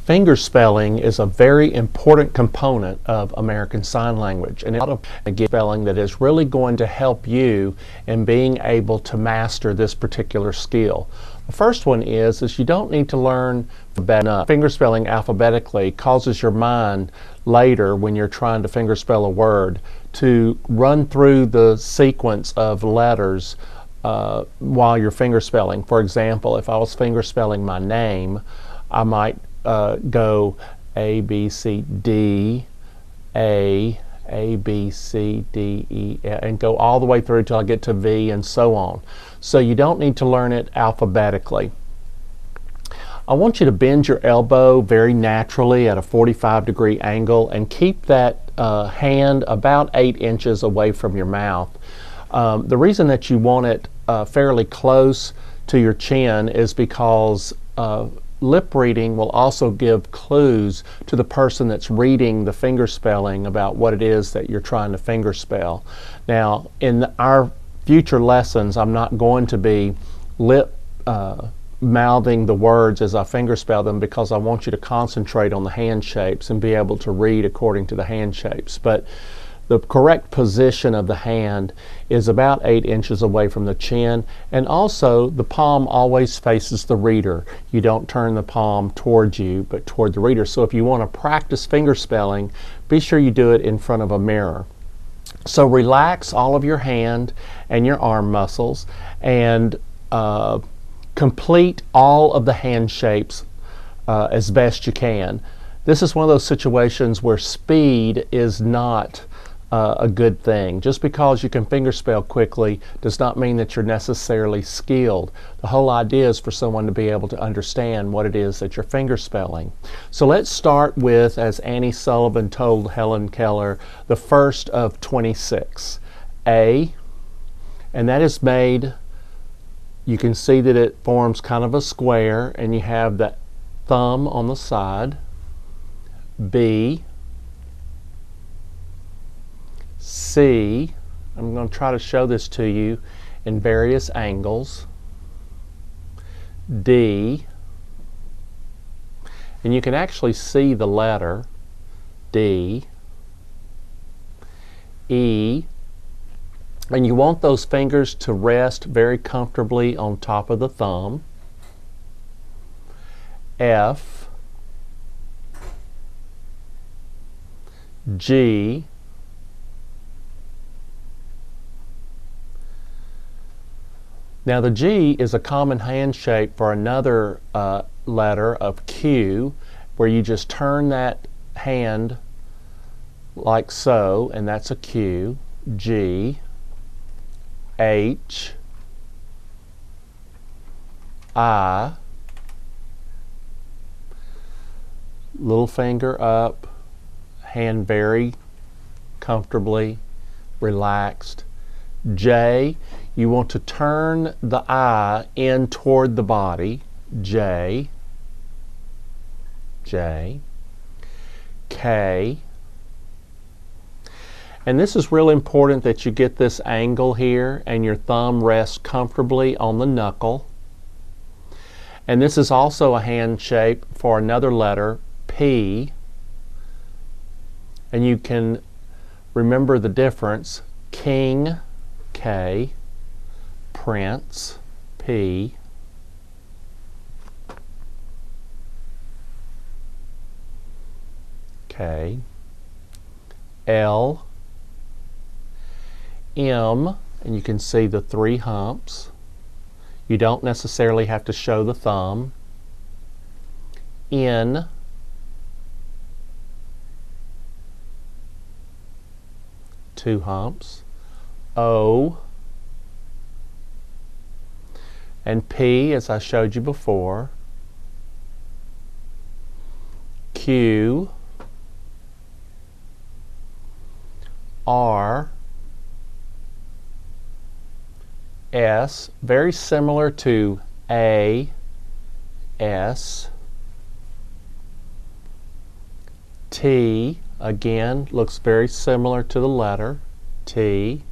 Fingerspelling is a very important component of American Sign Language, and it's a lot of spelling that is really going to help you in being able to master this particular skill. The first one is you don't need to learn fingerspelling alphabetically causes your mind later when you're trying to fingerspell a word to run through the sequence of letters while you're fingerspelling. For example, if I was fingerspelling my name, I might go A, B, C, D, A, B, C, D, E, and go all the way through till I get to V and so on. So you don't need to learn it alphabetically. I want you to bend your elbow very naturally at a 45-degree angle and keep that hand about 8 inches away from your mouth. The reason that you want it fairly close to your chin is because lip reading will also give clues to the person that's reading the fingerspelling about what it is that you're trying to fingerspell. Now, in our future lessons, I'm not going to be lip mouthing the words as I fingerspell them because I want you to concentrate on the hand shapes and be able to read according to the hand shapes. But the correct position of the hand is about 8 inches away from the chin, and also the palm always faces the reader. You don't turn the palm towards you, but toward the reader. So if you want to practice fingerspelling, be sure you do it in front of a mirror. So relax all of your hand and your arm muscles and complete all of the hand shapes as best you can. This is one of those situations where speed is not a good thing. Just because you can fingerspell quickly does not mean that you're necessarily skilled. The whole idea is for someone to be able to understand what it is that you're fingerspelling. So let's start with, as Annie Sullivan told Helen Keller, the first of 26. A, and that is made, you can see that it forms kind of a square and you have the thumb on the side. B, C, I'm going to try to show this to you in various angles. D, and you can actually see the letter D. E, and you want those fingers to rest very comfortably on top of the thumb. F, G, now the G is a common hand shape for another letter of Q, where you just turn that hand like so, and that's a Q. G, H, I, little finger up, hand very comfortably relaxed. J, you want to turn the I in toward the body. J, J, K, and this is real important that you get this angle here and your thumb rests comfortably on the knuckle. And this is also a hand shape for another letter, P, and you can remember the difference. King, K, Prince, P, K, L, M, and you can see the 3 humps. You don't necessarily have to show the thumb. N, two humps. O, and P, as I showed you before. Q, R, S, very similar to A, S, T, again, looks very similar to the letter, T,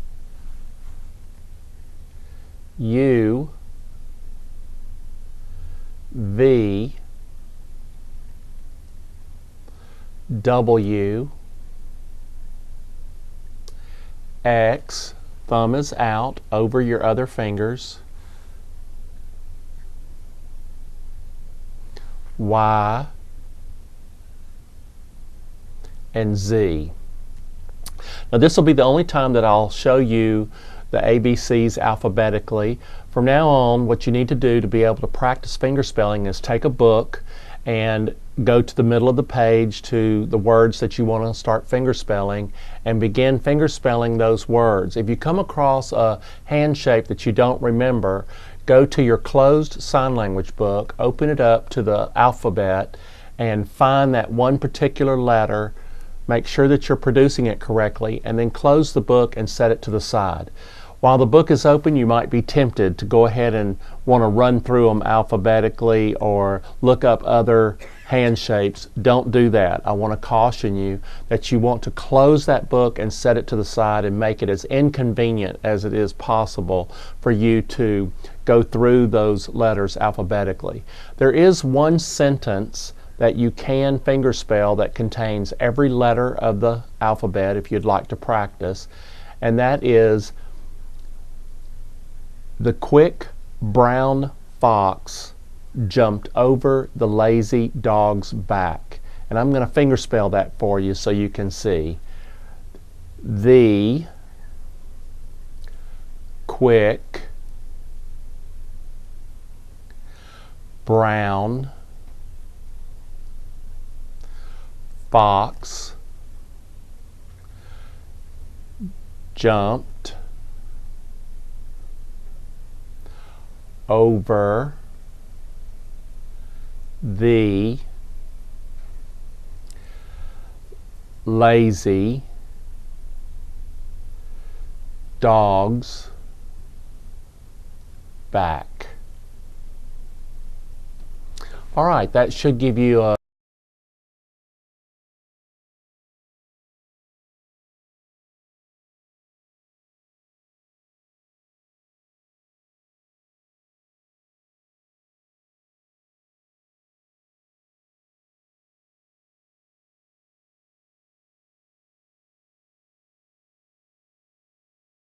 U, V, W, X, thumb is out over your other fingers, Y, and Z. Now this will be the only time that I'll show you the ABCs alphabetically. From now on, what you need to do to be able to practice fingerspelling is take a book and go to the middle of the page to the words that you want to start fingerspelling and begin fingerspelling those words. If you come across a hand shape that you don't remember, go to your closed sign language book, open it up to the alphabet, and find that one particular letter. Make sure that you're producing it correctly, and then close the book and set it to the side. While the book is open, you might be tempted to go ahead and want to run through them alphabetically or look up other hand shapes. Don't do that. I want to caution you that you want to close that book and set it to the side and make it as inconvenient as it is possible for you to go through those letters alphabetically. There is one sentence that you can fingerspell that contains every letter of the alphabet if you'd like to practice, and that is, the quick brown fox jumped over the lazy dog's back. And I'm going to fingerspell that for you so you can see. The quick brown fox jumped over the lazy dog's back. All right, that should give you a